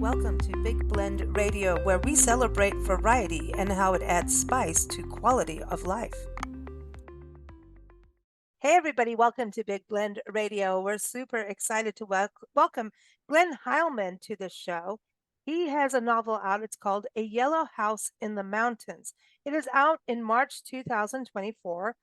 Welcome to Big Blend Radio, where we celebrate variety and how it adds spice to quality of life. Hey, everybody, welcome to Big Blend Radio. We're super excited to welcome Glenn Hileman to the show. He has a novel out. It's called A Yellow House in the Mountains. It is out in March 2024,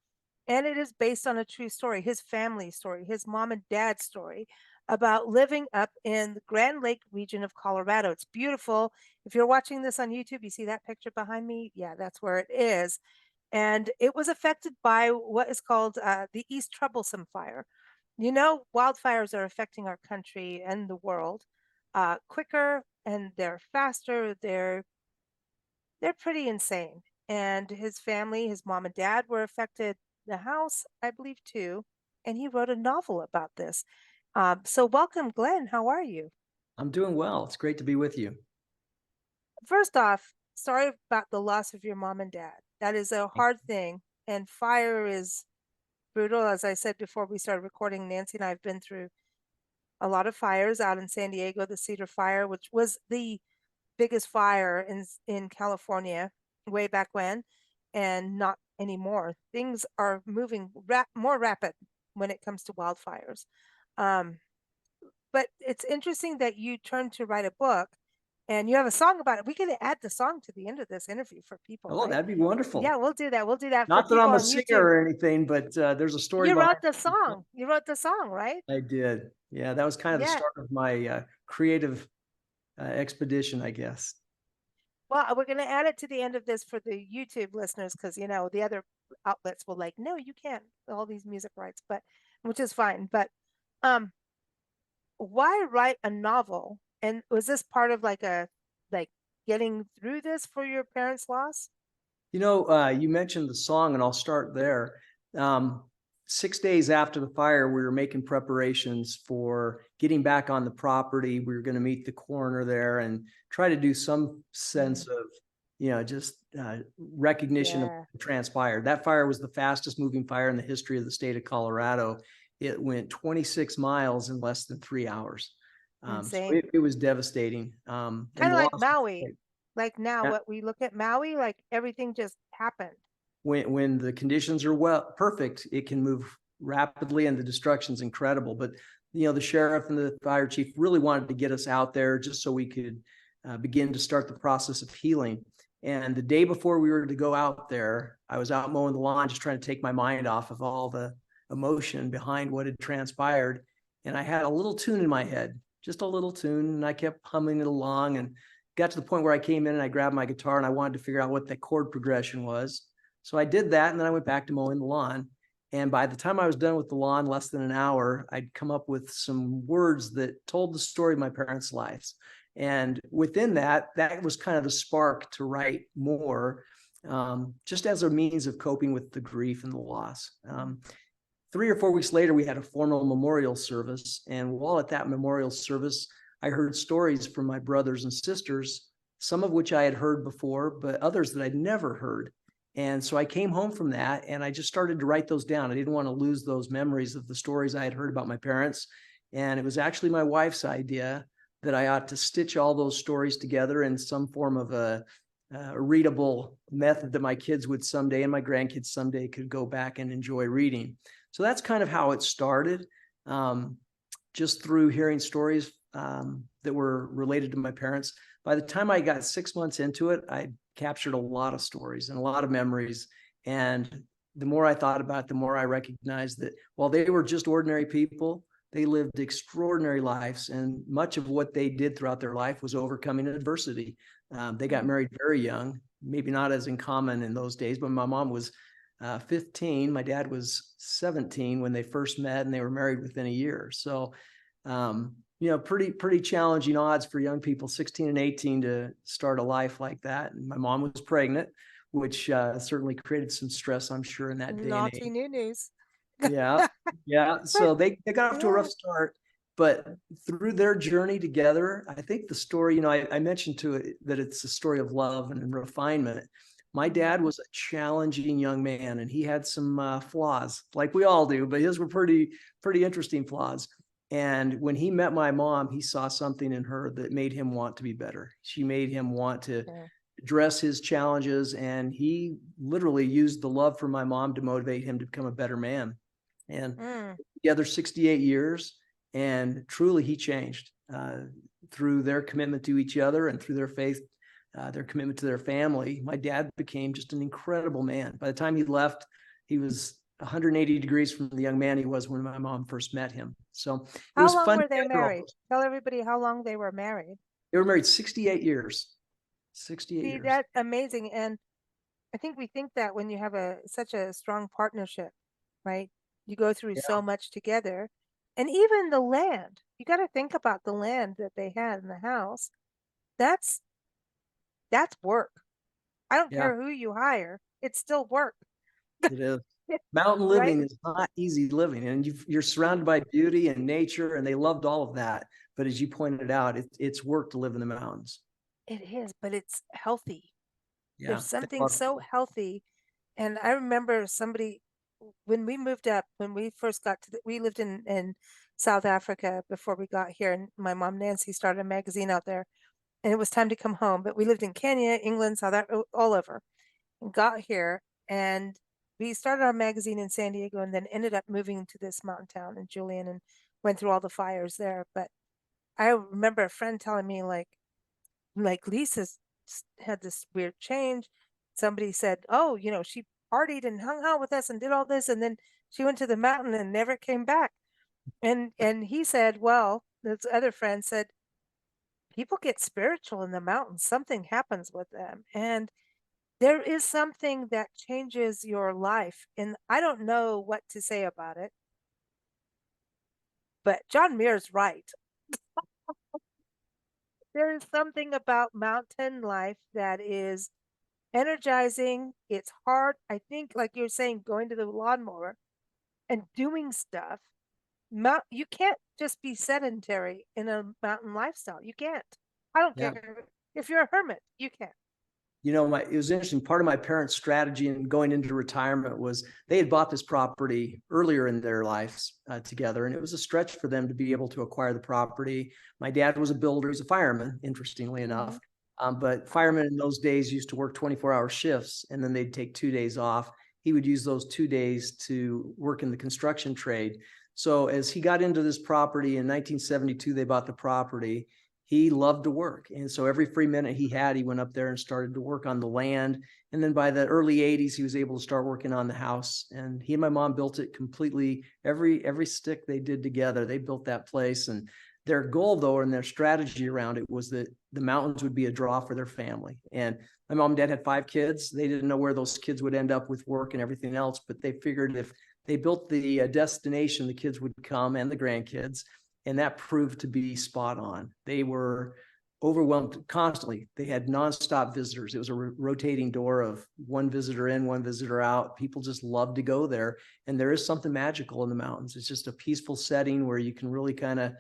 and it is based on a true story, his family story, his mom and dad's story about living up in the Grand Lake region of Colorado. It's beautiful. If you're watching this on YouTube, you see that picture behind me? Yeah, that's where it is. And it was affected by what is called the East Troublesome Fire. You know, wildfires are affecting our country and the world quicker, and they're faster. They're pretty insane. And his family, his mom and dad, were affected. The house, I believe, too. And he wrote a novel about this. So welcome, Glenn. How are you? I'm doing well. It's great to be with you. First off, sorry about the loss of your mom and dad. That is a hard thing. And fire is brutal. As I said before we started recording, Nancy and I have been through a lot of fires out in San Diego, the Cedar Fire, which was the biggest fire in California way back when, and not anymore. Things are moving more rapid when it comes to wildfires. But it's interesting that you turned to write a book and you have a song about it. We can add the song to the end of this interview for people. Oh, right? That'd be wonderful. Yeah, we'll do that. We'll do that. Not for that I'm people a on singer YouTube. or anything, but there's a story You behind wrote the song. You wrote the song, right? I did. Yeah, that was kind of the start of my creative expedition, I guess. Well, we're going to add it to the end of this for the YouTube listeners because, you know, the other outlets will like, no, you can't, all these music rights, but which is fine. But why write a novel? And was this part of like getting through this for your parents' loss? You know, you mentioned the song, and I'll start there. 6 days after the fire, we were making preparations for getting back on the property. We were going to meet the coroner there and try to do some sense of, just recognition of what transpired. That fire was the fastest moving fire in the history of the state of Colorado. It went 26 miles in less than 3 hours. So it was devastating. Kind of like Maui. Like now, what we look at Maui, like everything just happened. When the conditions are perfect, it can move rapidly and the destruction's incredible. But the sheriff and the fire chief really wanted to get us out there just so we could begin to start the process of healing. And the day before we were to go out there, I was out mowing the lawn, just trying to take my mind off of all the emotion behind what had transpired. And I had a little tune in my head, just a little tune, and I kept humming it along and got to the point where I came in and I grabbed my guitar and I wanted to figure out what the chord progression was. So I did that, and then I went back to mowing the lawn. And by the time I was done with the lawn, less than an hour, I'd come up with some words that told the story of my parents' lives. And within that was kind of the spark to write more, just as a means of coping with the grief and the loss. 3 or 4 weeks later, we had a formal memorial service. And while at that memorial service, I heard stories from my brothers and sisters, some of which I had heard before, but others that I'd never heard. And so I came home from that and I just started to write those down. I didn't want to lose those memories of the stories I had heard about my parents. And it was actually my wife's idea that I ought to stitch all those stories together in some form of a readable method that my kids would someday and my grandkids someday could go back and enjoy reading. So that's kind of how it started, just through hearing stories that were related to my parents. By the time I got 6 months into it, I captured a lot of stories and a lot of memories. And the more I thought about it, the more I recognized that while they were just ordinary people, they lived extraordinary lives. And much of what they did throughout their life was overcoming adversity. They got married very young, maybe not as uncommon in those days, but my mom was 15. My dad was 17 when they first met, and they were married within a year. So, pretty challenging odds for young people, 16 and 18, to start a life like that. And my mom was pregnant, which certainly created some stress, I'm sure, in that day and age. Naughty news. Yeah. So they got off to a rough start, but through their journey together, I think the story, I mentioned to it that it's a story of love and refinement. My dad was a challenging young man, and he had some flaws, like we all do, but his were pretty interesting flaws. And when he met my mom, he saw something in her that made him want to be better. She made him want to Yeah. address his challenges, and he literally used the love for my mom to motivate him to become a better man. And Mm. together 68 years, and truly he changed through their commitment to each other and through their faith, their commitment to their family. My dad became just an incredible man. By the time he left, he was 180 degrees from the young man he was when my mom first met him. So it How was long fun were they together. married? Tell everybody how long they were married. They were married 68 years. 68 See, years. that's amazing. And I think we think that when you have such a strong partnership, right? You go through Yeah. so much together. And even the land, you got to think about the land that they had in the house. That's that's work. I don't Yeah, care who you hire, it's still work. it is. Mountain Right? living is not easy living, and you're surrounded by beauty and nature, and they loved all of that. But as you pointed out, it's work to live in the mountains. It is, but it's healthy. Yeah, There's they something loved so it. healthy. And I remember somebody when we moved up, when we first got to we lived in South Africa before we got here, and my mom Nancy started a magazine out there, and it was time to come home. But we lived in Kenya, England, South Africa, all over, and got here, and we started our magazine in San Diego, and then ended up moving to this mountain town in Julian, and went through all the fires there. But I remember a friend telling me like Lisa's had this weird change. Somebody said, "Oh, she partied and hung out with us and did all this, and then she went to the mountain and never came back." And he said, "Well, this other friend said people get spiritual in the mountains. Something happens with them, and there is something that changes your life." And I don't know what to say about it, but John Muir's right. There is something about mountain life that is energizing. It's hard. I think, like you're saying, going to the lawnmower and doing stuff. You can't just be sedentary in a mountain lifestyle. You can't. I don't Yeah. care if you're a hermit. You can't. It was interesting. Part of my parents' strategy in going into retirement was they had bought this property earlier in their lives together, and it was a stretch for them to be able to acquire the property. My dad was a builder, he's a fireman, interestingly Mhm. enough. But firemen in those days used to work 24-hour shifts, and then they'd take 2 days off. He would use those 2 days to work in the construction trade. So as he got into this property in 1972, they bought the property. He loved to work. And so every free minute he had, he went up there and started to work on the land. And then by the early 80s, he was able to start working on the house. And he and my mom built it completely. Every stick they did together, they built that place. And their goal, though, and their strategy around it was that the mountains would be a draw for their family. And my mom and dad had 5 kids. They didn't know where those kids would end up with work and everything else, but they figured if they built the destination, the kids would come and the grandkids, and that proved to be spot on. They were overwhelmed constantly. They had nonstop visitors. It was a rotating door of one visitor in, one visitor out. People just loved to go there. And there is something magical in the mountains. It's just a peaceful setting where you can really kind of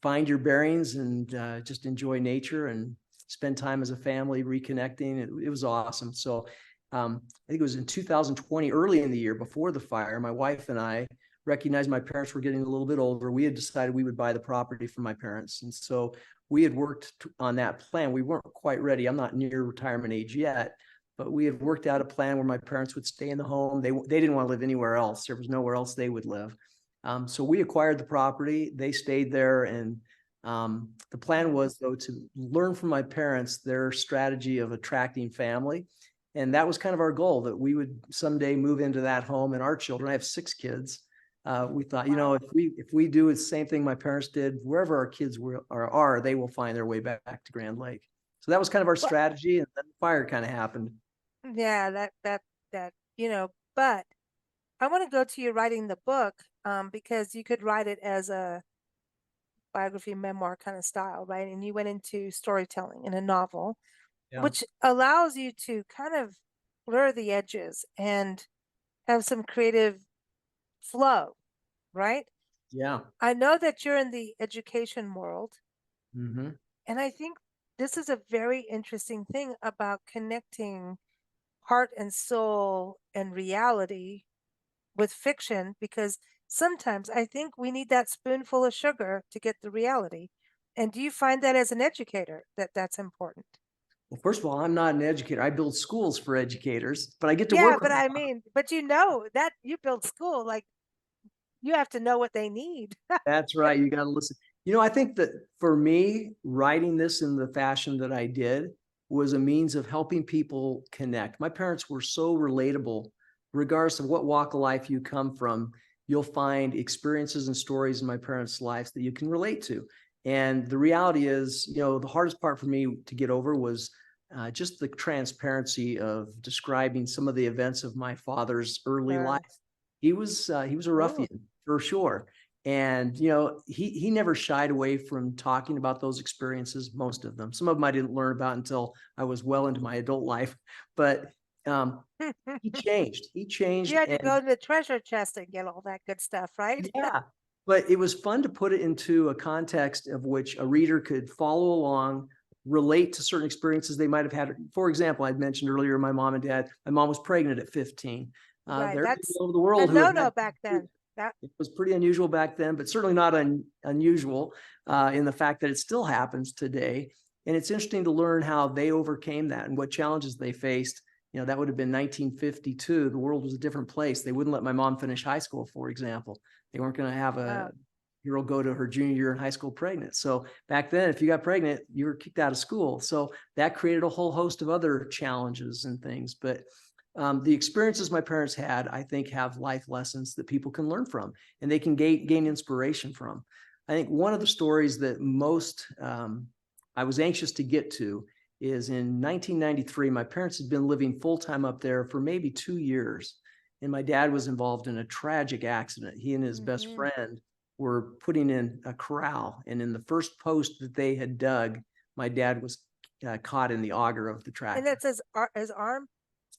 find your bearings and just enjoy nature and spend time as a family reconnecting. It was awesome. So I think it was in 2020, early in the year before the fire, my wife and I recognized my parents were getting a little bit older. We had decided we would buy the property from my parents. And so we had worked on that plan. We weren't quite ready. I'm not near retirement age yet, but we had worked out a plan where my parents would stay in the home. They didn't want to live anywhere else. There was nowhere else they would live. So we acquired the property. They stayed there, and the plan was, though, to learn from my parents their strategy of attracting family, and that was kind of our goal, that we would someday move into that home. And our children, I have 6 kids. We thought, Wow. if we do the same thing my parents did, wherever our kids are, they will find their way back to Grand Lake. So that was kind of our Well, strategy, and then the fire kind of happened. yeah, but I want to go to you writing the book, because you could write it as a biography memoir kind of style, right? And you went into storytelling in a novel, Yeah, which allows you to kind of blur the edges and have some creative flow, right? yeah. I know that you're in the education world, Mm-hmm. and I think this is a very interesting thing about connecting heart and soul and reality with fiction, because sometimes I think we need that spoonful of sugar to get the reality. And do you find that as an educator that that's important? Well, first of all, I'm not an educator. I build schools for educators, but I get to Yeah, work with but them. I mean, but you know that you build school, like you have to know what they need. That's right. You got to listen. I think that for me, writing this in the fashion that I did was a means of helping people connect. My parents were so relatable, regardless of what walk of life you come from. You'll find experiences and stories in my parents' lives that you can relate to. And the reality is, the hardest part for me to get over was just the transparency of describing some of the events of my father's early life. Sure. He was a Ooh, ruffian for sure. And he never shied away from talking about those experiences, most of them. Some of them I didn't learn about until I was well into my adult life. But he changed. He you changed, had to go and to the treasure chest and get all that good stuff, right? yeah. But it was fun to put it into a context of which a reader could follow along, relate to certain experiences they might have had. For example, I'd mentioned earlier my mom and dad. My mom was pregnant at 15. Right. There's people That's all over the a world who have no-no had. back then. That It was pretty unusual back then, but certainly not unusual in the fact that it still happens today. And it's interesting to learn how they overcame that and what challenges they faced. That would have been 1952. The world was a different place. They wouldn't let my mom finish high school, for example. They weren't going to have a wow. girl go to her junior year in high school pregnant. So back then, if you got pregnant, you were kicked out of school. So that created a whole host of other challenges and things. But the experiences my parents had, I think, have life lessons that people can learn from and they can gain inspiration from. I think one of the stories that most I was anxious to get to is in 1993. My parents had been living full time up there for maybe 2 years, and my dad was involved in a tragic accident. He and his best Mhm. friend were putting in a corral, and in the first post that they had dug, my dad was caught in the auger of the And tractor. that's his arm?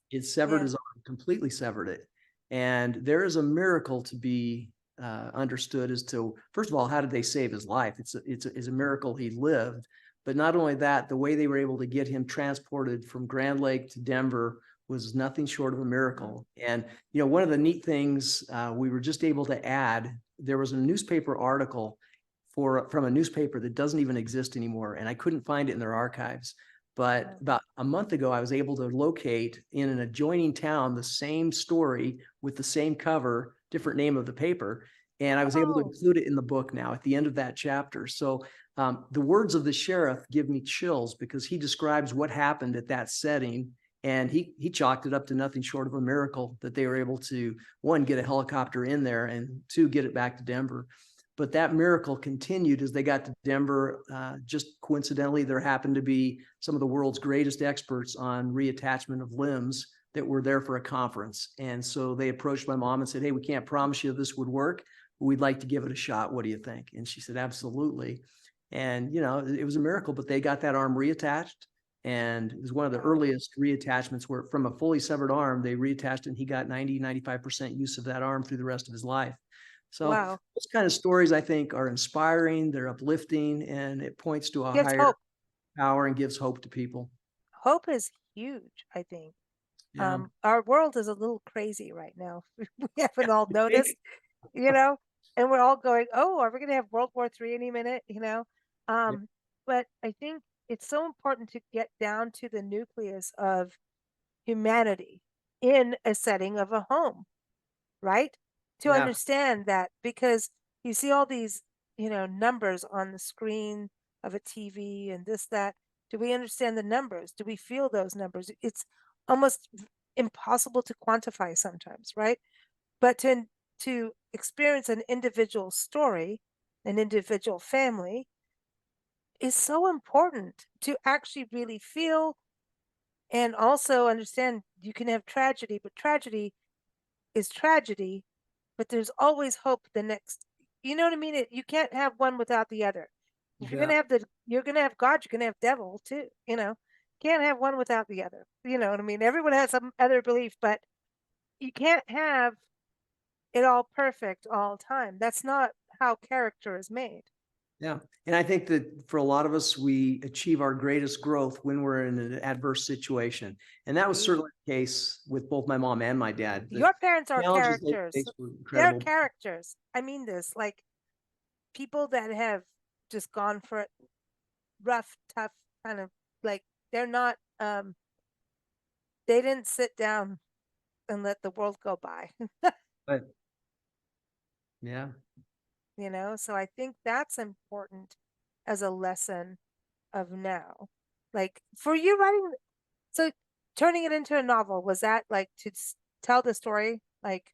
It severed Yeah. his arm, completely severed it. And there is a miracle to be understood as to, first of all, how did they save his life? It's a miracle he lived. But not only that, the way they were able to get him transported from Grand Lake to Denver was nothing short of a Wow. miracle. And one of the neat things we were just able to add, there was a newspaper article from a newspaper that doesn't even exist anymore, and I couldn't find it in their archives. But Wow. about a month ago, I was able to locate in an adjoining town the same story with the same cover, different name of the paper. And I was able to Oh, include it in the book now at the end of that chapter. So the words of the sheriff give me chills because he describes what happened at that setting. And he chalked it up to nothing short of a miracle that they were able to, one, get a helicopter in there, and two, get it back to Denver. But that miracle continued as they got to Denver. Just coincidentally, there happened to be some of the world's greatest experts on reattachment of limbs that were there for a conference. And so they approached my mom and said, "Hey, we can't promise you this would work, but we'd like to give it a shot. What do you think?" And she said, "Absolutely." And, it was a miracle, but they got that arm reattached. And it was one of the wow. earliest reattachments where from a fully severed arm, they reattached and he got 95% use of that arm through the rest of his life. So Wow. those kind of stories I think are inspiring, they're uplifting, and it points to a Gives higher hope. power and gives hope to people. Hope is huge, I think. Yeah. Our world is a little crazy right now. We haven't all Think- noticed, you know, and we're all going, "Oh, are we going to have World War III any minute?" Yeah. But I think it's so important to get down to the nucleus of humanity in a setting of a home, right? To Yeah. understand that because you see all these, numbers on the screen of a TV and this, that. Do we understand the numbers? Do we feel those numbers? It's almost impossible to quantify sometimes, right? But to experience an individual story, an individual family is so important to actually really feel and also understand you can have tragedy, but tragedy is tragedy, but there's always hope the next. You know what I mean? You can't have one without the other. If Yeah. you're gonna have God, you're gonna have devil too. Can't have one without the other. You know what I mean? Everyone has some other belief, but you can't have it all perfect all the time. That's not how character is made. Yeah. And I think that for a lot of us, we achieve our greatest growth when we're in an adverse situation. And that was See? certainly the case with both my mom and my dad. The Your parents are challenges they characters. faced were They're incredible. characters. I mean this, like people that have just gone for it, rough, tough kind of like they're not they didn't sit down and let the world go by. But yeah. So I think that's important as a lesson of now. Like for you writing, so turning it into a novel, was that like to tell the story? Like,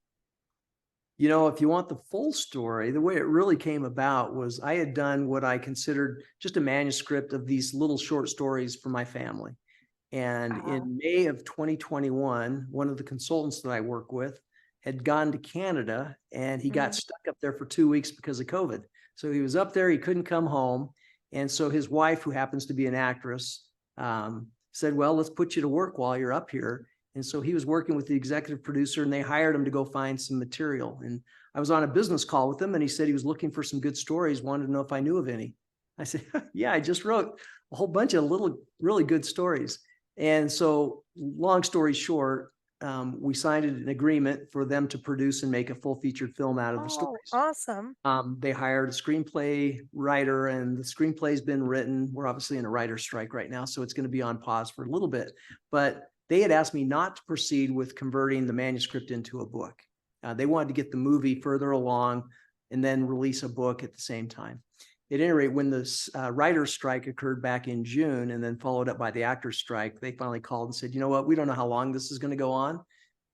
If you want the full story, the way it really came about was I had done what I considered just a manuscript of these little short stories for my family. And uh, in May of 2021, one of the consultants that I work with had gone to Canada and he got mm, stuck up there for 2 weeks because of COVID. So he was up there, he couldn't come home. And so his wife, who happens to be an actress, said, well, let's put you to work while you're up here. And so he was working with the executive producer and they hired him to go find some material. And I was on a business call with him and he said he was looking for some good stories, wanted to know if I knew of any. I said, yeah, I just wrote a whole bunch of little, really good stories. And so, long story short, we signed an agreement for them to produce and make a full featured film out of the oh, stories. awesome. They hired a screenplay writer, and the screenplay's been written. We're obviously in a writer's strike right now, so it's going to be on pause for a little bit. But they had asked me not to proceed with converting the manuscript into a book. They wanted to get the movie further along and then release a book at the same time. At any rate, when the writer's strike occurred back in June and then followed up by the actor's strike, they finally called and said, you know what, we don't know how long this is going to go on.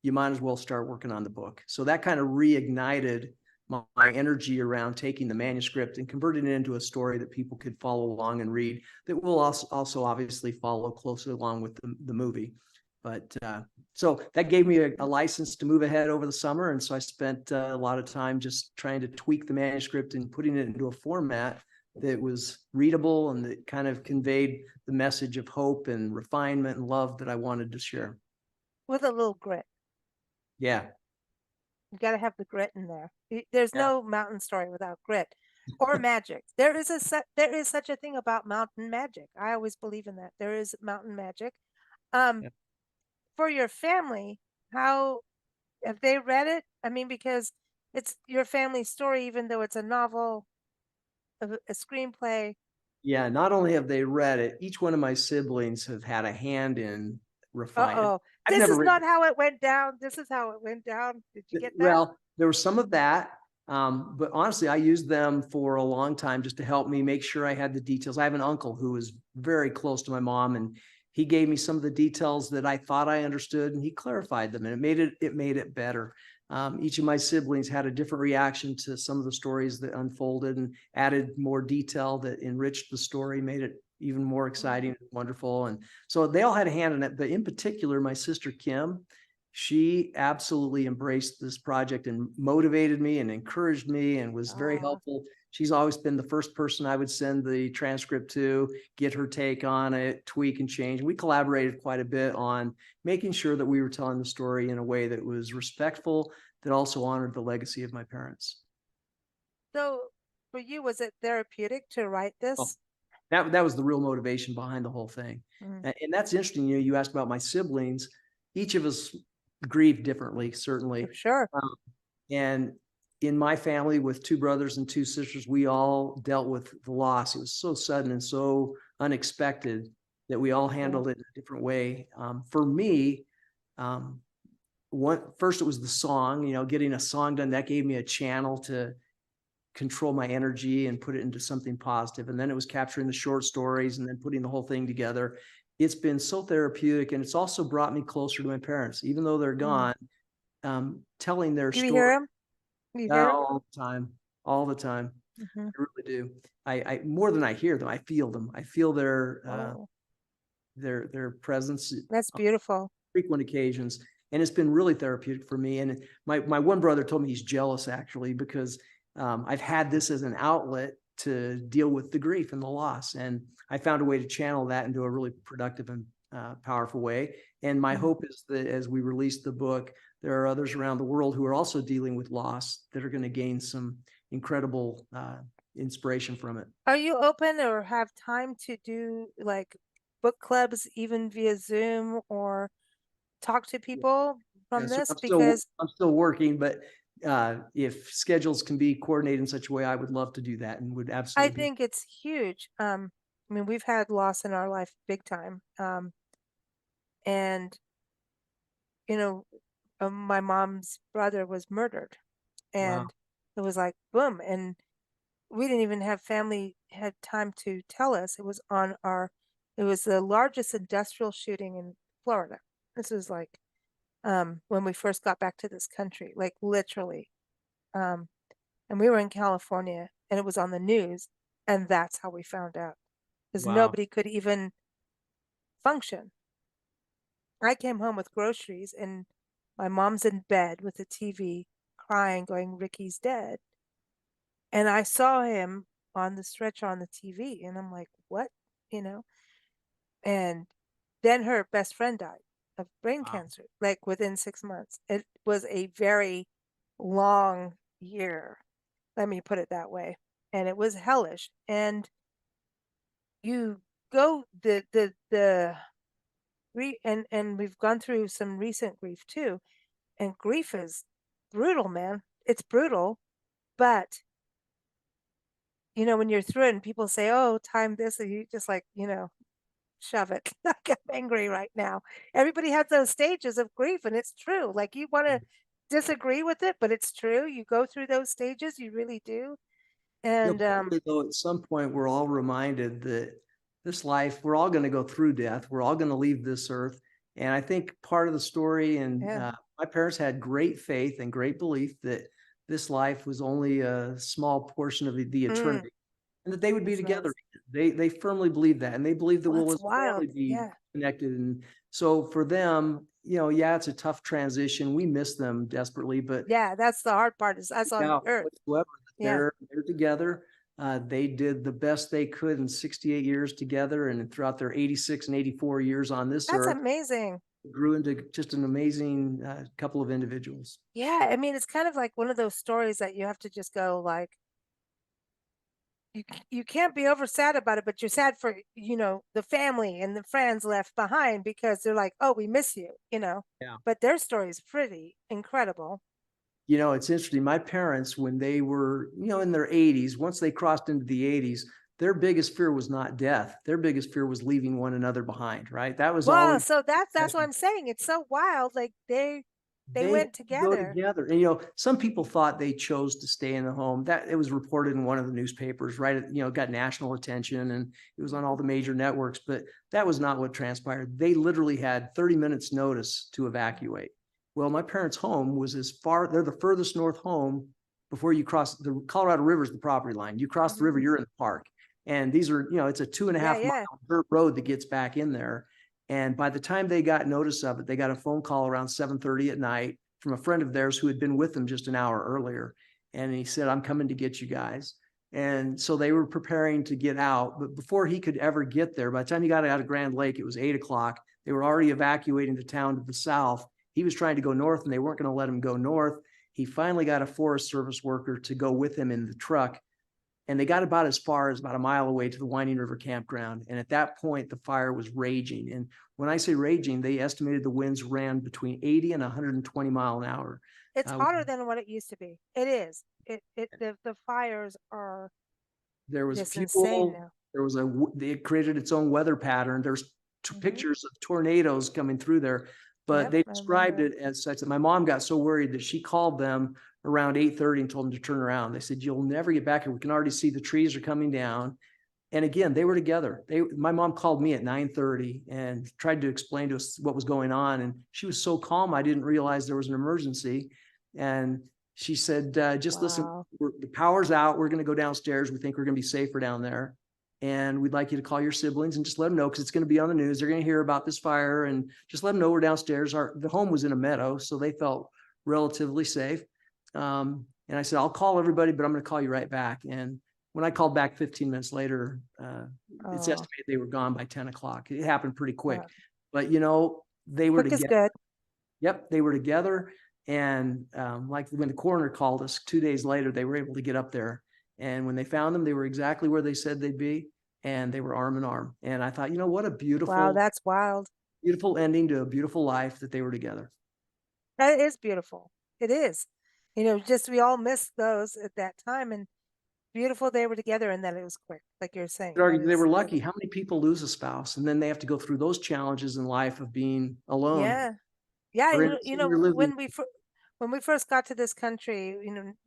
You might as well start working on the book. So that kind of reignited my energy around taking the manuscript and converting it into a story that people could follow along and read that will also obviously follow closely along with the movie. But so that gave me a license to move ahead over the summer. And so I spent a lot of time just trying to tweak the manuscript and putting it into a format that was readable and that kind of conveyed the message of hope and refinement and love that I wanted to share. With a little grit. Yeah. You got to have the grit in there. There's Yeah. no mountain story without grit or magic. There is such a thing about mountain magic. I always believe in that. There is mountain magic. Um, Yeah. for your family, how have they read it? I mean, because it's your family story, even though it's a novel, a screenplay. Yeah, not only have they read it, each one of my siblings have had a hand in refining. Uh-oh. I've This never is written. not how it went down. This is how it went down. Did you get that? Well, there was some of that, but honestly, I used them for a long time just to help me make sure I had the details. I have an uncle who is very close to my mom, and he gave me some of the details that I thought I understood, and he clarified them, and it made it better. Each of my siblings had a different reaction to some of the stories that unfolded and added more detail that enriched the story, made it even more exciting and wonderful. And so they all had a hand in it. But in particular, my sister Kim, she absolutely embraced this project and motivated me and encouraged me and was very Oh, helpful. She's always been the first person I would send the transcript to, get her take on it, tweak and change. We collaborated quite a bit on making sure that we were telling the story in a way that was respectful, that also honored the legacy of my parents. so for you, was it therapeutic to write Oh, this? that was the real motivation behind the whole thing. Mm, And that's interesting. You asked about my siblings. Each of us grieve differently, certainly. sure. Um, and in my family, with two brothers and two sisters, we all dealt with the loss. It was so sudden and so unexpected that we all Yeah. handled it in a different way. For me, um, first it was the song. Getting a song done, that gave me a channel to control my energy and put it into something positive. And then it was capturing the short stories and then putting the whole thing together. It's been so therapeutic, and it's also brought me closer to my parents, even though they're Mm. gone. Telling their Do you hear story him? You hear him? all the time, all the time. Hmm. I really do. I more than I hear them, I feel them. I feel Oh, their presence that's on beautiful. frequent occasions, and it's been really therapeutic for me. And my one brother told me he's jealous actually because I've had this as an outlet to deal with the grief and the loss, and I found a way to channel that into a really productive and powerful way. And my Mm. hope is that as we release the book, there are others around the world who are also dealing with loss that are going to gain some incredible inspiration from it. Are you open or have time to do like book clubs even via Zoom or talk to people Yeah, from so this? Because I'm still working, but if schedules can be coordinated in such a way, I would love to do that and would I absolutely be. think it's huge. I mean, we've had loss in our life big time. And you know, my mom's brother was murdered, Wow. and it was like boom, and we didn't even have family had time to tell us. It was on our, it was the largest industrial shooting in Florida. This was like when we first got back to this country, like literally. Um, and we were in California, and it was on the news, and that's how we found out because Wow. nobody could even function. I came home with groceries, and my mom's in bed with the TV, crying, going, "Ricky's dead." And I saw him on the stretcher on the TV, and I'm like, "What?" You know? And then her best friend died of brain Wow. cancer, like within 6 months. It was a very long year, let me put it that way. And it was hellish. And you go the and we've gone through some recent grief too. And grief is brutal, man. It's brutal, but when you're through it and people say, "Oh, time this," and you just like, shove it. Like I'm angry right now. Everybody has those stages of grief, and it's true. Like you want to disagree with it, but it's true. You go through those stages, you really do. And Hopefully, though, at some point, we're all reminded that this life, we're all going to go through death. We're all going to leave this earth. And I think part of the story, and yeah, my parents had great faith and great belief that this life was only a small portion of the mm, eternity, and that they would be that's together. nice. They firmly believe that, and they believe that Well, we'll it's as a wild. family be Yeah, connected. And so for them, yeah, it's a tough transition. We miss them desperately, but yeah. That's the hard part is us on yeah, the earth. whatsoever, Yeah, they're together. They did the best they could in 68 years together, and throughout their 86 and 84 years on this that's earth, amazing. grew into just an amazing couple of individuals. Yeah, I mean, it's kind of like one of those stories that you have to just go like, you can't be over sad about it, but you're sad for, the family and the friends left behind because they're like, "Oh, we miss you." Yeah. But their story is pretty incredible. It's interesting. My parents, when they were, in their 80s, once they crossed into the 80s, their biggest fear was not death. Their biggest fear was leaving one another behind, right? That was Well, always so that's what I'm saying. It's so wild. Like they they went go together. together. And some people thought they chose to stay in the home. That it was reported in one of the newspapers, right? Got national attention and it was on all the major networks, but that was not what transpired. They literally had 30 minutes notice to evacuate. Well, my parents' home was they're the furthest north home before you cross the Colorado River is the property line. You cross the Mhm. river, you're in the park. And these are, it's a two and a Yeah, half yeah. mile dirt road that gets back in there. And by the time they got notice of it, they got a phone call around 7:30 at night from a friend of theirs who had been with them just an hour earlier. And he said, "I'm coming to get you guys." And so they were preparing to get out. But before he could ever get there, by the time he got out of Grand Lake, it was 8 o'clock. They were already evacuating the town to the south. He was trying to go north and they weren't going to let him go north. He finally got a Forest Service worker to go with him in the truck. And they got about as far as about a mile away to the Winding River campground. And at that point, the fire was raging. And when I say raging, they estimated the winds ran between 80 and 120 mile an hour. It's Uh, hotter than what it used to be. It is. The fires are there was just insane fuel. now. They created its own weather pattern. There's Hmm. pictures of tornadoes coming through there, but Yep, they I described remember. it as such that my mom got so worried that she called them around 8:30 and told them to turn around. They said, "You'll never get back here. We can already see the trees are coming down." And again, they were together. My mom called me at 9:30 and tried to explain to us what was going on. And she was so calm, I didn't realize there was an emergency. And she said, "Just listen, Wow. the power's out. We're going to go downstairs. We think we're going to be safer down there. And we'd like you to call your siblings and just let them know because it's going to be on the news. They're going to hear about this fire and just let them know we're downstairs." The home was in a meadow, so they felt relatively safe. And I said, "I'll call everybody, but I'm going to call you right back." And when I called back 15 minutes later, it's Oh, estimated they were gone by 10 o'clock. It happened pretty quick, wow. but they were Quick is together. good. Yep, they were together. And like when the coroner called us 2 days later, they were able to get up there And when they found them, they were exactly where they said they'd be, and they were arm in arm. And I thought, what a Wow, beautiful, that's wild. beautiful ending to a beautiful life that they were together. That is beautiful. It is. Just we all missed those at that time, and beautiful they were together and that it was quick, like you're saying. They were That's lucky. How many people lose a spouse and then they have to go through those challenges in life of being alone yeah. Yeah, or in senior living? when we first got to this country,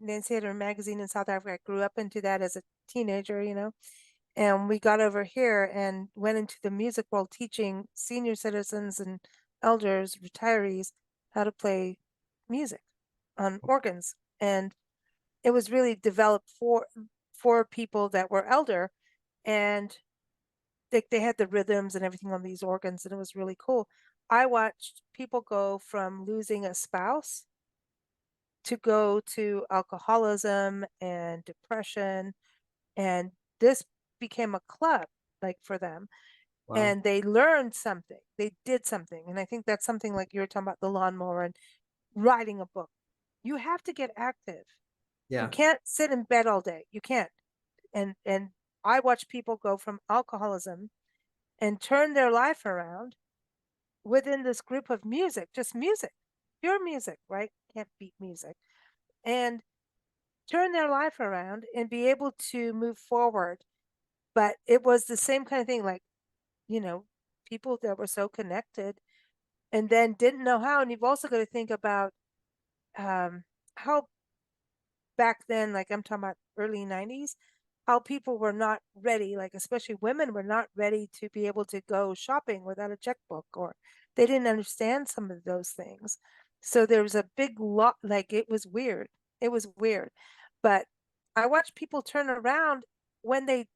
Nancy had her magazine in South Africa. I grew up into that as a teenager, and we got over here and went into the music world teaching senior citizens and elders, retirees, how to play music on organs. And it was really developed for people that were elder, and they had the rhythms and everything on these organs, and it was really cool. I watched people go from losing a spouse to go to alcoholism and depression, and this became a club like for them, Wow. and they learned something, they did something. And I think that's something like you were talking about the lawnmower and writing a book. You have to get active. You Yeah, can't sit in bed all day. You can't. And I watch people go from alcoholism and turn their life around within this group of music, just music, pure music, right? Can't beat music. And turn their life around and be able to move forward. But it was the same kind of thing, like, you know, people that were so connected and then didn't know how. And you've also got to think about how back then, like I'm talking about early 90s, how people were not ready, like especially women were not ready to be able to go shopping without a checkbook, or they didn't understand some of those things. So there was a big lot, like it was weird. It was weird. But I watched people turn around when they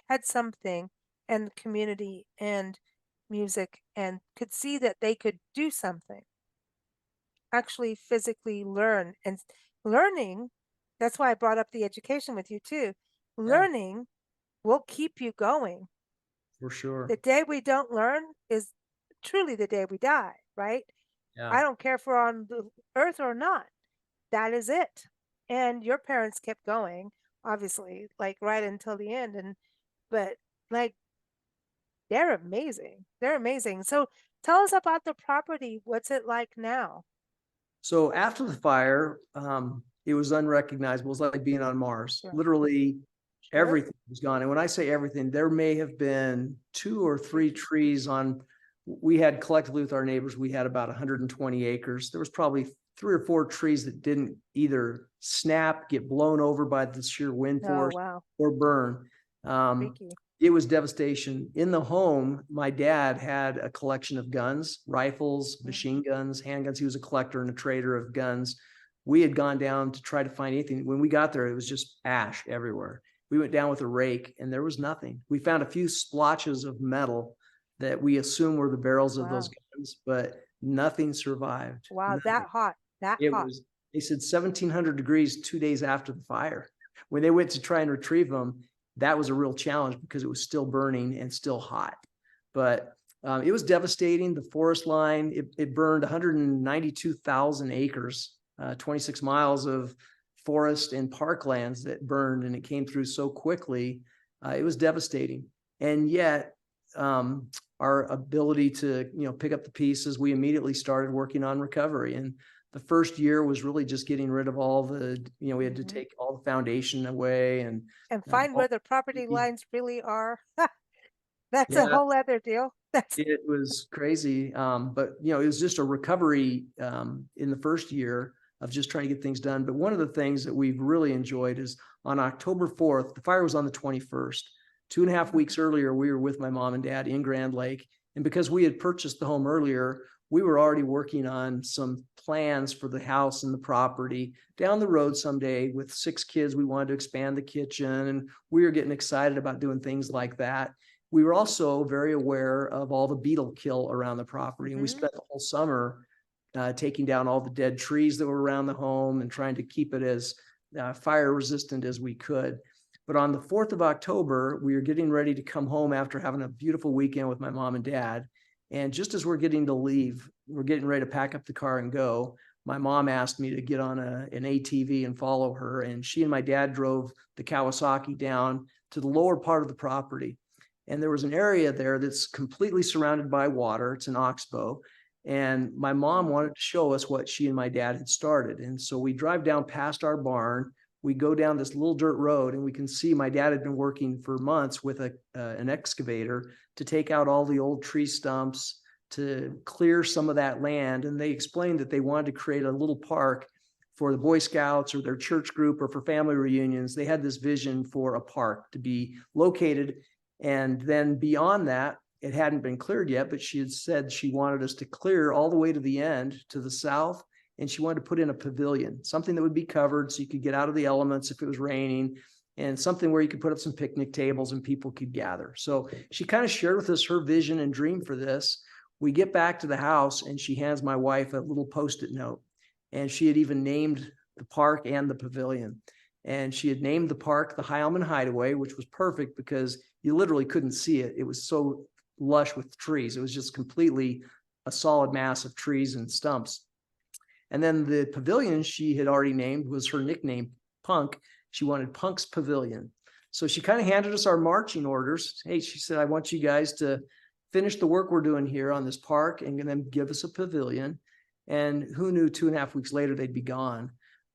had something and community and music and could see that they could do something, actually physically learn. And learning, that's why I brought up the education with you too. yeah, Learning will keep you going. for sure. The day we don't learn is truly the day we die, right? Yeah. I don't care if we're on the earth or not. That is it. And your parents kept going, obviously, like right until the end. And but like they're amazing. They're amazing. So tell us about the property. What's it like now? So after the fire, it was unrecognizable. It was like being on Mars. Sure. Literally Sure. everything was gone. And when I say everything, there may have been 2 or 3 trees on, we had collectively with our neighbors, we had about 120 acres. There was probably 3 or 4 trees that didn't either snap, get blown over by the sheer wind Oh, force, wow. or burn. Freaky. It was devastation. In the home, my dad had a collection of guns, rifles, Mm. machine guns, handguns. He was a collector and a trader of guns. We had gone down to try to find anything. When we got there, it was just ash everywhere. We went down with a rake and there was nothing. We found a few splotches of metal that we assume were the barrels of those Wow. guns, but nothing survived. Wow, Nothing. that hot. That It hot. was, they said 1700 degrees 2 days after the fire. When they went to try and retrieve them, that was a real challenge because it was still burning and still hot. But it was devastating. The forest line, it burned 192,000 acres, 26 miles of forest and parklands that burned, and it came through so quickly. It was devastating. And yet, our ability to pick up the pieces, we immediately started working on recovery. And the first year was really just getting rid of all the, we had to Hmm. take all the foundation away and And find where all, the property lines really are. That's a yeah, whole other deal. That's it was crazy. But it was just a recovery in the first year of just trying to get things done. But one of the things that we've really enjoyed is on October 4th, the fire was on the 21st. 2.5 weeks earlier, we were with my mom and dad in Grand Lake. And because we had purchased the home earlier, we were already working on some plans for the house and the property down the road someday. With 6 kids, we wanted to expand the kitchen, and we were getting excited about doing things like that. We were also very aware of all the beetle kill around the property, and we hmm spent the whole summer taking down all the dead trees that were around the home and trying to keep it as fire resistant as we could. But on the 4th of October, we were getting ready to come home after having a beautiful weekend with my mom and dad. And just as we're getting to leave, we're getting ready to pack up the car and go, my mom asked me to get on an ATV and follow her. And she and my dad drove the Kawasaki down to the lower part of the property. And there was an area there that's completely surrounded by water. It's an oxbow. And my mom wanted to show us what she and my dad had started. And so we drive down past our barn. We go down this little dirt road, and we can see my dad had been working for months with an excavator to take out all the old tree stumps, to clear some of that land. And they explained that they wanted to create a little park for the Boy Scouts or their church group or for family reunions. They had this vision for a park to be located. And then beyond that, it hadn't been cleared yet, but she had said she wanted us to clear all the way to the end to the south. And she wanted to put in a pavilion, something that would be covered so you could get out of the elements if it was raining, and something where you could put up some picnic tables and people could gather. So she kind of shared with us her vision and dream for this. We get back to the house, and she hands my wife a little Post-it note. And she had even named the park and the pavilion. And she had named the park the Hileman Hideaway, which was perfect because you literally couldn't see it. It was so lush with trees. It was just completely a solid mass of trees and stumps. And then the pavilion she had already named was her nickname, Punk. She wanted Punk's Pavilion. So she kind of handed us our marching orders. Hey, she said, I want you guys to finish the work we're doing here on this park and then give us a pavilion. And who knew 2.5 weeks later they'd be gone.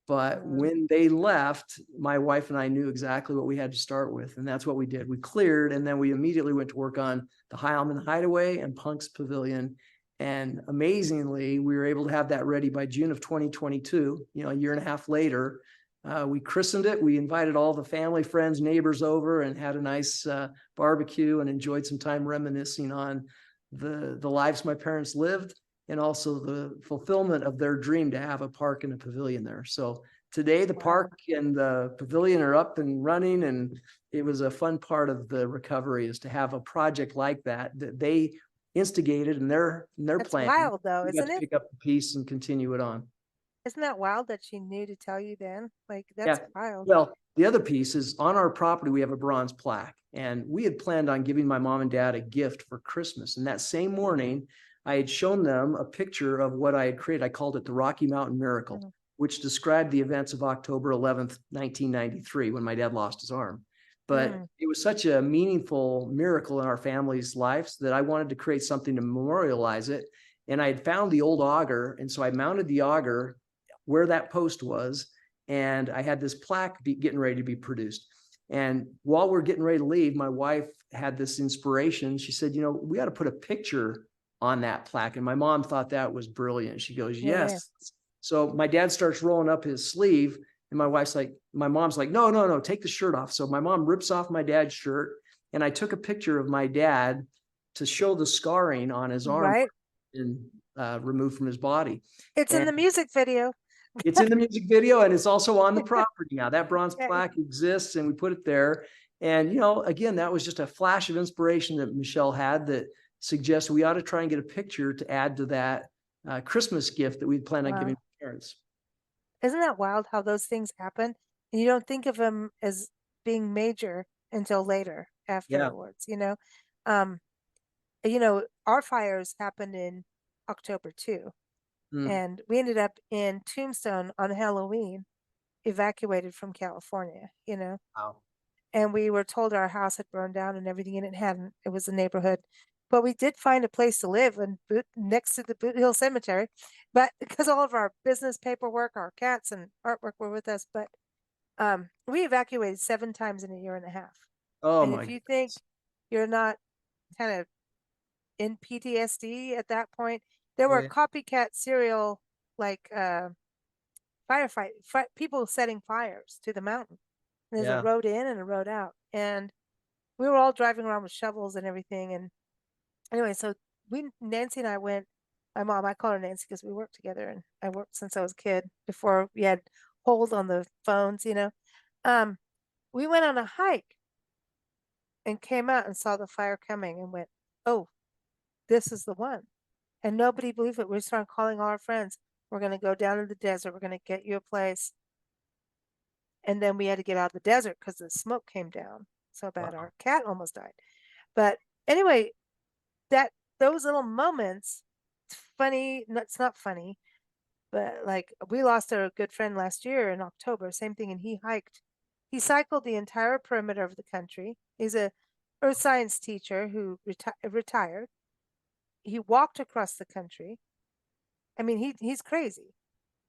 But when they left, my wife and I knew exactly what we had to start with. And that's what we did. We cleared, and then we immediately went to work on the Hileman Hideaway and Punk's Pavilion. And amazingly, we were able to have that ready by June of 2022, a 1.5 years later. We christened it. We invited all the family, friends, neighbors over and had a nice barbecue and enjoyed some time reminiscing on the lives my parents lived, and also the fulfillment of their dream to have a park and a pavilion there. So today the park and the pavilion are up and running, and it was a fun part of the recovery is to have a project like that they instigated and their plan. Wild though, We got isn't to it? pick up the piece and continue it on. Isn't that wild that she knew to tell you then? Like, Yeah. that's wild. Well, the other piece is on our property, we have a bronze plaque, and we had planned on giving my mom and dad a gift for Christmas. And that same morning, I had shown them a picture of what I had created. I called it the Rocky Mountain Miracle, which described the events of October 11th, 1993, when my dad lost his arm. But it was such a meaningful miracle in our family's lives that I wanted to create something to memorialize it. And I had found the old auger. And so I mounted the auger where that post was. And I had this plaque getting ready to be produced. And while we're getting ready to leave, my wife had this inspiration. She said, we got to put a picture on that plaque. And my mom thought that was brilliant. She goes, yes. Yeah. So my dad starts rolling up his sleeve, and my mom's like, no, take the shirt off. So my mom rips off my dad's shirt, and I took a picture of my dad to show the scarring on his arm, right, and removed from his body. It's in the music video. It's in the music video, and it's also on the property now. That bronze plaque exists, and we put it there. And, again, that was just a flash of inspiration that Michelle had that suggests we ought to try and get a picture to add to that Christmas gift that we'd planned on giving parents. Isn't that wild how those things happen? And you don't think of them as being major until later afterwards, our fires happened in October too. And we ended up in Tombstone on Halloween, evacuated from California, Wow. And we were told our house had burned down and everything, and it hadn't. It was a neighborhood. But we did find a place to live next to the Boot Hill Cemetery, but because all of our business paperwork, our cats and artwork were with us. But we evacuated 7 times in a 1.5 years. Oh, and if you think you're not kind of in PTSD at that point, there were copycat serial like people setting fires to the mountain. And there's a road in and a road out, and we were all driving around with shovels and everything. And anyway, so Nancy and I went. My mom, I call her Nancy because we worked together, and I worked since I was a kid before we had hold on the phones. We went on a hike and came out and saw the fire coming and went, "Oh, this is the one." And nobody believed it. We started calling all our friends. We're going to go down to the desert. We're going to get you a place. And then we had to get out of the desert because the smoke came down so bad. Our cat almost died. But anyway, those little moments, it's funny. No, it's not funny. But like we lost a good friend last year in October, same thing, and he cycled the entire perimeter of the country. He's a earth science teacher who retired. He walked across the country. I mean, he's crazy.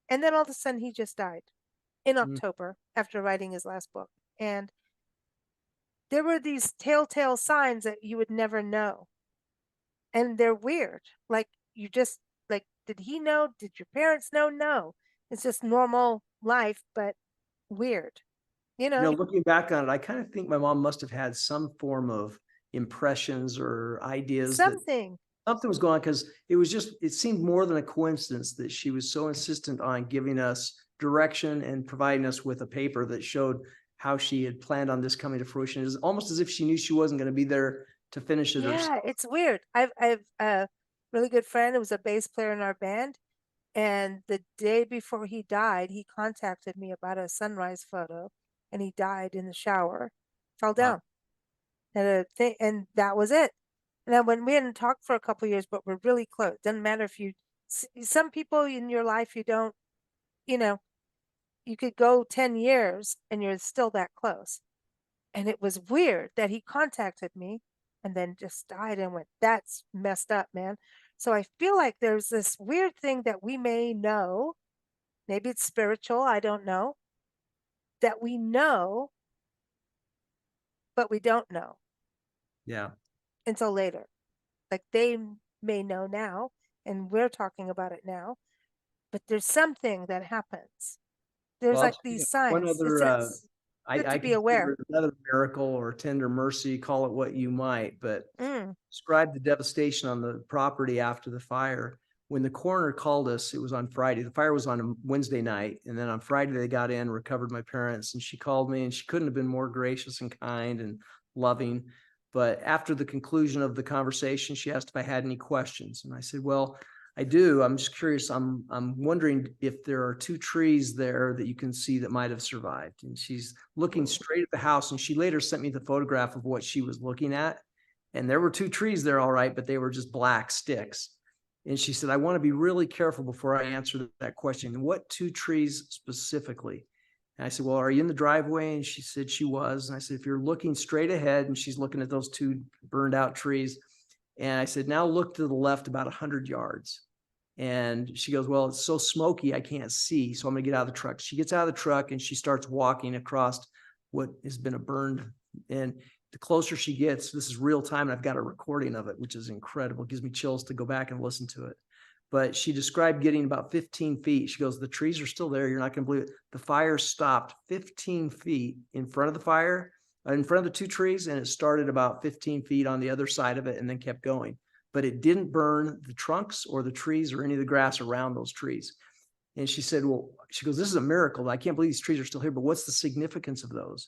And then all of a sudden he just died in Mm. October after writing his last book. And there were these telltale signs that you would never know. And they're weird. Like you just like, did he know? Did your parents know? No. It's just normal life, but weird. You You know, know, looking back on it, I kind of think my mom must have had some form of impressions or ideas that something. something was going on, because it seemed more than a coincidence that she was so insistent on giving us direction and providing us with a paper that showed how she had planned on this coming to fruition. It was almost as if she knew she wasn't going to be there to finish it Yeah, herself. it's weird. I've a really good friend who was a bass player in our band, and the day before he died, he contacted me about a sunrise photo, and he died in the shower, fell Wow. down, and a thing, and that was it. And then when we hadn't talked for a couple years, but we're really close. Doesn't matter if you, some people in your life you don't, you know, you could go 10 years and you're still that close. And it was weird that he contacted me and then just died and went, that's messed up, man. So I feel like there's this weird thing that we may know, maybe it's spiritual, I don't know, that we know, but we don't know Yeah. until later. Like they may know now, and we're talking about it now, but there's something that happens. There's Well, I'll like tell you these one signs. It's other, good I to be aware. consider it another miracle or tender mercy, call it what you might, but Mm, describe the devastation on the property after the fire. When the coroner called us, it was on Friday. The fire was on a Wednesday night. And then on Friday, they got in, recovered my parents, and she called me, and she couldn't have been more gracious and kind and loving. But after the conclusion of the conversation, she asked if I had any questions. And I said, well, I do. I'm just curious. I'm wondering if there are two trees there that you can see that might have survived. And she's looking straight at the house. And she later sent me the photograph of what she was looking at. And there were two trees there, all right, but they were just black sticks. And she said, I want to be really careful before I answer that question. What two trees specifically? And I said, well, are you in the driveway? And she said she was. And I said, if you're looking straight ahead, and she's looking at those two burned out trees. And I said, now look to the left about 100 yards. And she goes, well, it's so smoky, I can't see. So I'm going to get out of the truck. She gets out of the truck and she starts walking across what has been a burned. And the closer she gets, this is real time. And I've got a recording of it, which is incredible. It gives me chills to go back and listen to it. But she described getting about 15 feet. She goes, the trees are still there. You're not going to believe it. The fire stopped 15 feet in front of the fire, in front of the two trees. And it started about 15 feet on the other side of it and then kept going. But it didn't burn the trunks or the trees or any of the grass around those trees. And she said, well, she goes, this is a miracle. I can't believe these trees are still here, but what's the significance of those?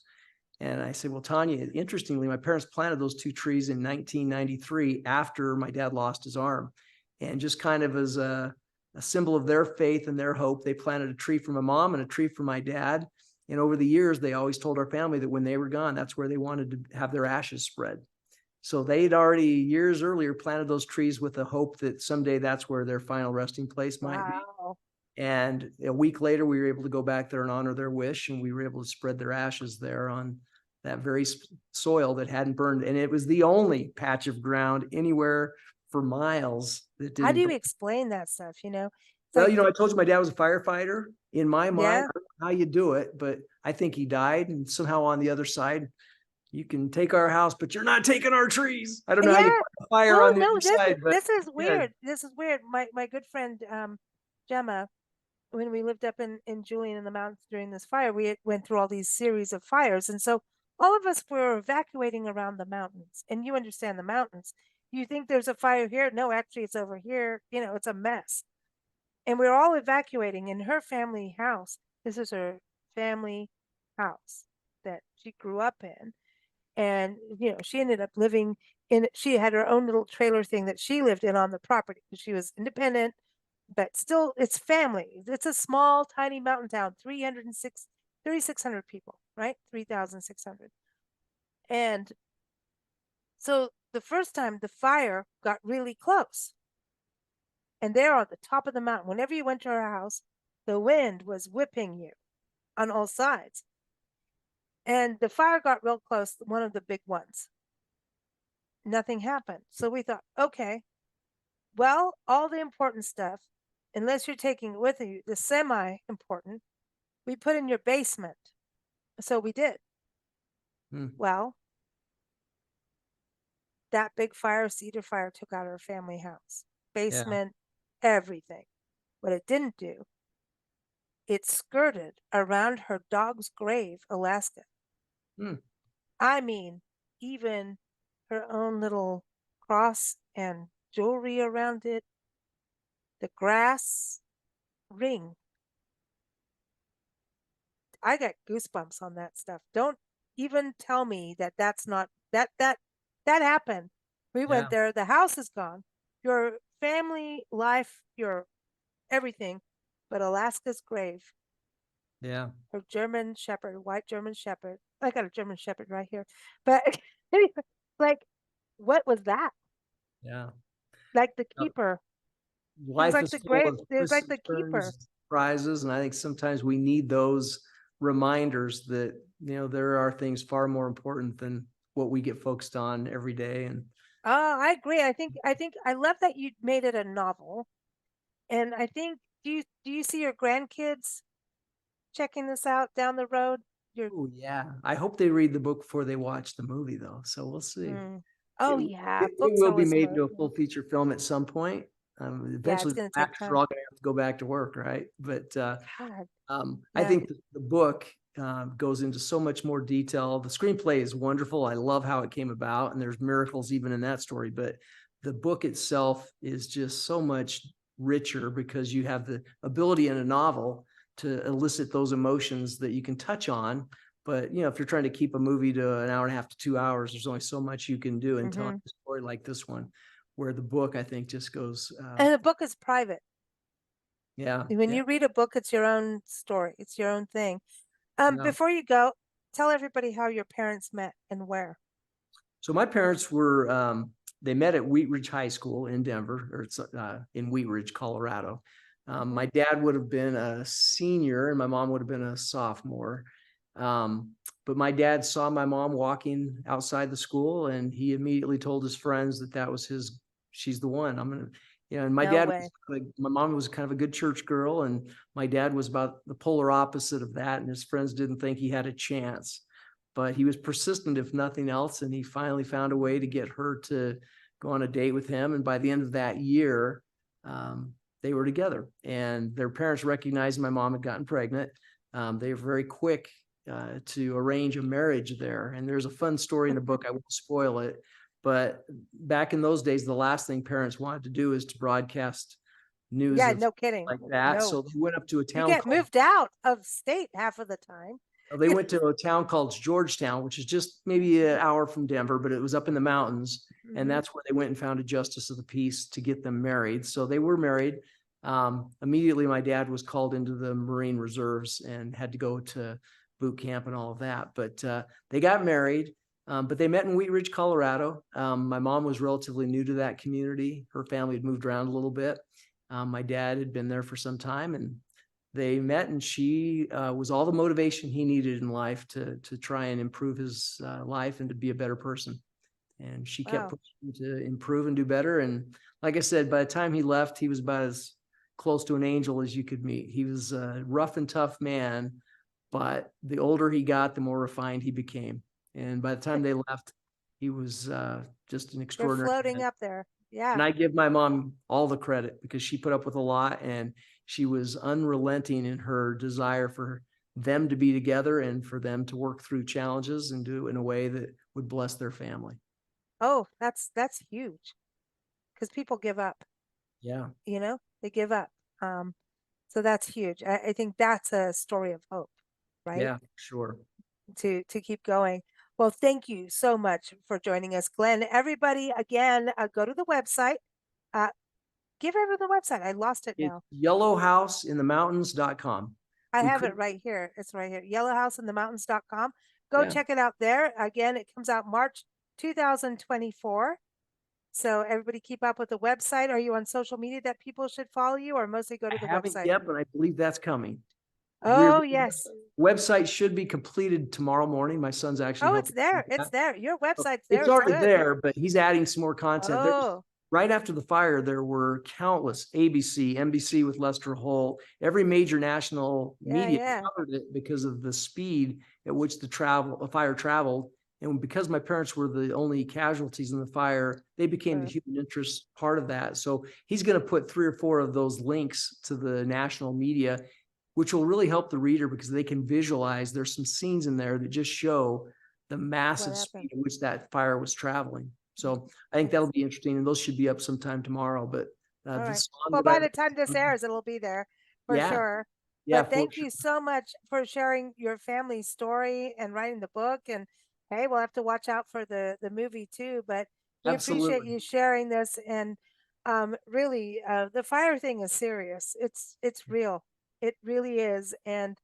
And I said, well, Tanya, interestingly, my parents planted those two trees in 1993 after my dad lost his arm. And just kind of as a symbol of their faith and their hope, they planted a tree for my mom and a tree for my dad. And over the years, they always told our family that when they were gone, that's where they wanted to have their ashes spread. So they'd already years earlier planted those trees with the hope that someday that's where their final resting place might be. wow. And a week later, we were able to go back there and honor their wish, and we were able to spread their ashes there on that very soil that hadn't burned. And it was the only patch of ground anywhere for miles that How do didn't you burn. explain that stuff? It's Well, like, you know, I told you my dad was a firefighter. In my mind, yeah, I don't know how you do it, but I think he died. And somehow on the other side, you can take our house, but you're not taking our trees. I don't know how you yeah. fight a fire Well, on the no, other side, but this is yeah. weird. This is weird. My good friend Gemma, when we lived up in Julian in the mountains during this fire, we went through all these series of fires, and so all of us were evacuating around the mountains. And you understand the mountains. You think there's a fire here? No, actually, it's over here. It's a mess. And we are all evacuating in her family house. This is her family house that she grew up in. And, she ended up living she had her own little trailer thing that she lived in on the property because she was independent, but still it's family. It's a small, tiny mountain town, 3,600 people, right? 3,600. And so the first time the fire got really close And there on the top of the mountain, whenever you went to her house, the wind was whipping you on all sides. And the fire got real close, one of the big ones. Nothing happened. So we thought, okay, well, all the important stuff, unless you're taking it with you, the semi important, we put in your basement. So we did. Well, that big fire, cedar fire, took out our family house, basement, everything. What it didn't do, it skirted around her dog's grave, Alaska. I mean, even her own little cross and jewelry around it, the grass ring. I got goosebumps on that stuff. Don't even tell me that that's not that happened. We went there. The house is gone. Your family life, your everything, but Alaska's grave. Yeah. Her German Shepherd, white German Shepherd. I got a German Shepherd right here. But like, what was that? Yeah. Like the keeper. It was Life like is the full great. of It was twists like and the keeper. turns, surprises, and I think sometimes we need those reminders that there are things far more important than what we get focused on every day. And Oh, I agree. I think I love that you made it a novel. And I think do you see your grandkids checking this out down the road? Your oh yeah, I hope they read the book before they watch the movie, though. So we'll see. Oh It, yeah, it books will be always made more. into a full feature film at some point. Yeah, it's Eventually, gonna the take actors are time. all going to have to go back to work, right? But God, I yeah. think the book goes into so much more detail. The screenplay is wonderful. I love how it came about, and there's miracles even in that story. But the book itself is just so much richer because you have the ability in a novel to elicit those emotions that you can touch on. But if you're trying to keep a movie to an hour and a half to 2 hours, there's only so much you can do in telling a story like this one, where the book I think just goes. And the book is private. Yeah. When you read a book, it's your own story. It's your own thing. Yeah. Before you go, tell everybody how your parents met and where. So my parents were they met at Wheat Ridge High School in Denver, or it's in Wheat Ridge, Colorado. My dad would have been a senior and my mom would have been a sophomore. But my dad saw my mom walking outside the school and he immediately told his friends that was she's the one. I'm gonna, and my No dad way. was my mom was kind of a good church girl, and my dad was about the polar opposite of that, and his friends didn't think he had a chance. But he was persistent, if nothing else, and he finally found a way to get her to go on a date with him. And by the end of that year, they were together. And their parents recognized my mom had gotten pregnant. They were very quick to arrange a marriage there. And there's a fun story in the book. I won't spoil it. But back in those days, the last thing parents wanted to do is to broadcast news Yeah, of no kidding. like that. No. So they went up to a You town get called moved out of state half of the time. they went to a town called Georgetown, which is just maybe an hour from Denver, but it was up in the mountains. And that's where they went and found a justice of the peace to get them married. So they were married. Immediately, my dad was called into the Marine Reserves and had to go to boot camp and all of that. But they got married. But they met in Wheat Ridge, Colorado. My mom was relatively new to that community. Her family had moved around a little bit. My dad had been there for some time, and they met, and she was all the motivation he needed in life to try and improve his life and to be a better person. And she kept pushing to improve and do better. And like I said, by the time he left, he was about as close to an angel as you could meet. He was a rough and tough man, but the older he got, the more refined he became. And by the time they left, he was just an They're extraordinary floating man. up there. Yeah. And I give my mom all the credit because she put up with a lot and she was unrelenting in her desire for them to be together and for them to work through challenges and do it in a way that would bless their family. Oh, that's huge. Because people give up. Yeah. They give up. So that's huge. I think that's a story of hope, right? Yeah, sure. To keep going. Well, thank you so much for joining us, Glenn. Everybody, again, go to the website. Uh, give everyone the website. I lost it It's now. yellowhouseinthemountains.com. I We have could, it right here. It's right here. Yellowhouseinthemountains.com. Go yeah. check it out there. Again, it comes out March 2024. So everybody keep up with the website. Are you on social media that people should follow you, or mostly go I to the haven't website? yet, but I believe that's coming. Oh, yes. Website should be completed tomorrow morning. My son's actually Oh, it's helping there. do It's that. there. Your website's there. It's It's already good. there, but he's adding some more content. Oh, Right after the fire, there were countless ABC, NBC with Lester Holt, every major national yeah, media yeah. covered it because of the speed at which the fire traveled. And because my parents were the only casualties in the fire, they became the human interest part of that. So he's going to put 3 or 4 of those links to the national media, which will really help the reader because they can visualize. There's some scenes in there that just show the massive speed at which that fire was traveling. So I think that'll be interesting, and those should be up sometime tomorrow. But All right. the song Well, that by I the time this airs, it'll be there for yeah, sure. yeah, But for thank sure. you so much for sharing your family's story and writing the book. And hey, we'll have to watch out for the movie too. But we appreciate Absolutely. you sharing this. And really, the fire thing is serious. It's real. It really is. And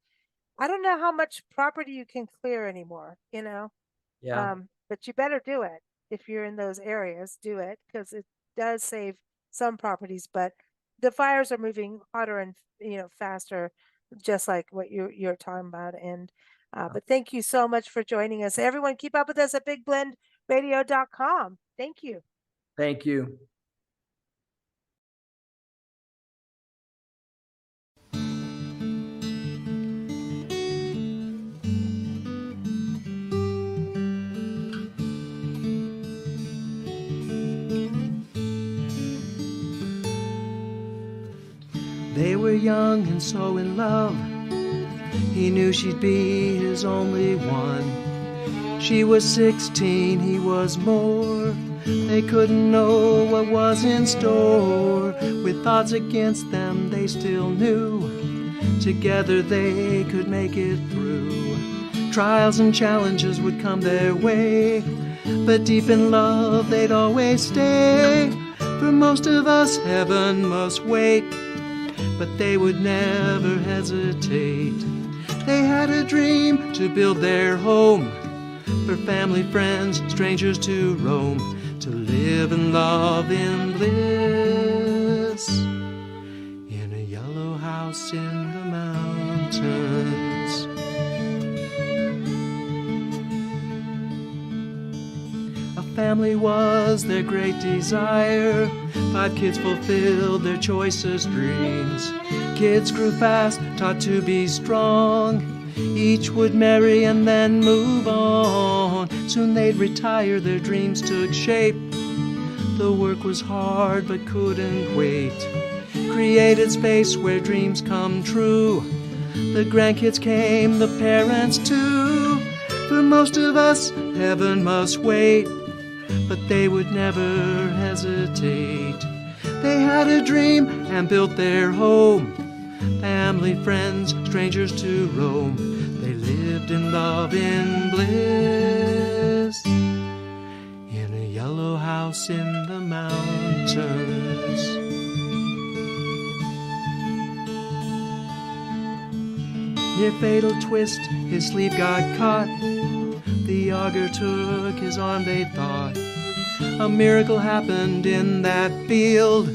I don't know how much property you can clear anymore. Yeah. But you better do it if you're in those areas. Do it because it does save some properties. But the fires are moving hotter and faster, just like what you're talking about. And but thank you so much for joining us. Everyone, keep up with us at BigBlendRadio.com. Thank you. Thank you. They were young and so in love. He knew she'd be his only one. She was 16, he was more. They couldn't know what was in store. With odds against them, they still knew together they could make it through. Trials and challenges would come their way, but deep in love they'd always stay. For most of us, heaven must wait, but they would never hesitate. They had a dream to build their home, for family, friends, strangers to roam, to live and love in bliss, in a yellow house in the mountains. A family was their great desire. 5 kids fulfilled their choicest dreams. Kids grew fast, taught to be strong. Each would marry and then move on. Soon they'd retire, their dreams took shape. The work was hard but couldn't wait. Created space where dreams come true. The grandkids came, the parents too. For most of us, heaven must wait, but they would never hesitate. They had a dream and built their home. Family, friends, strangers to roam. They lived in love, in bliss, in a yellow house in the mountains. Near fatal twist, his sleeve got caught. The augur took his arm, they thought. A miracle happened in that field,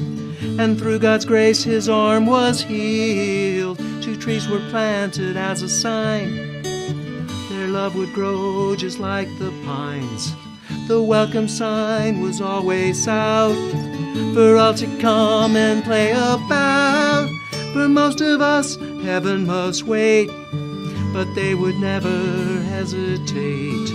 and through God's grace his arm was healed. 2 trees were planted as a sign. Their love would grow just like the pines. The welcome sign was always out for all to come and play about. For most of us, heaven must wait, but they would never hesitate.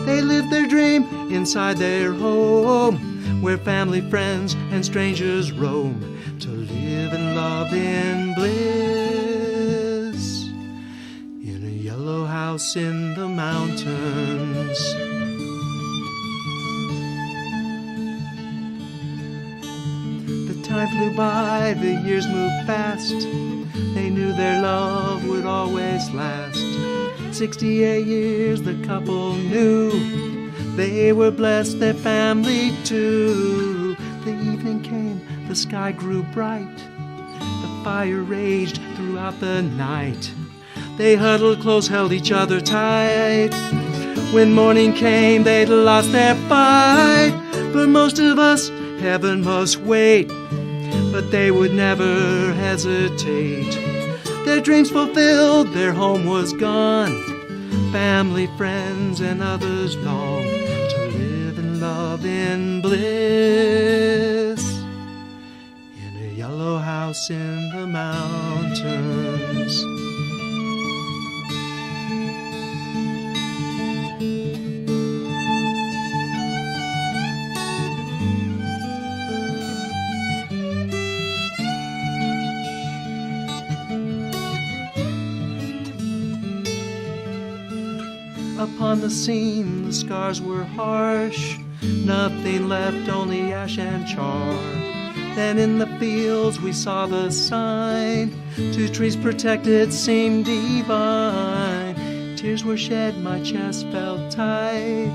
They lived their dream inside their home, where family, friends, and strangers roam, to live and love in bliss, in a yellow house in the mountains. The time flew by, the years moved fast. They knew their love would always last. 68 years the couple knew. They were blessed, their family too. The evening came, the sky grew bright. The fire raged throughout the night. They huddled close, held each other tight. When morning came, they'd lost their fight. For most of us, heaven must wait, but they would never hesitate. Their dreams fulfilled, their home was gone. Family, friends, and others long to live and love in bliss in a yellow house in the mountains. Upon the scene, the scars were harsh. Nothing left, only ash and char. Then in the fields we saw the sign. 2 trees protected seemed divine. Tears were shed, my chest felt tight.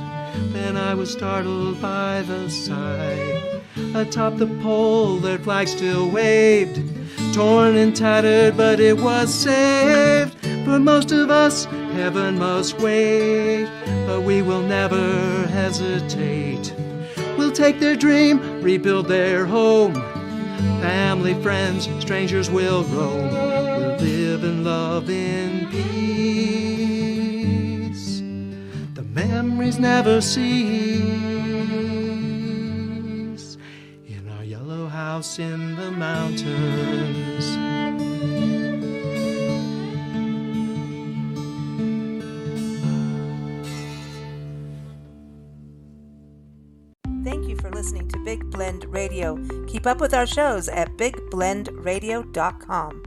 Then I was startled by the sight. Atop the pole, their flag still waved. Torn and tattered, but it was saved. For most of us, heaven must wait, but we will never hesitate. We'll take their dream, rebuild their home. Family, friends, strangers will roam. We'll live and love in peace. The memories never cease in our yellow house in the mountains. Thank you for listening to Big Blend Radio. Keep up with our shows at bigblendradio.com.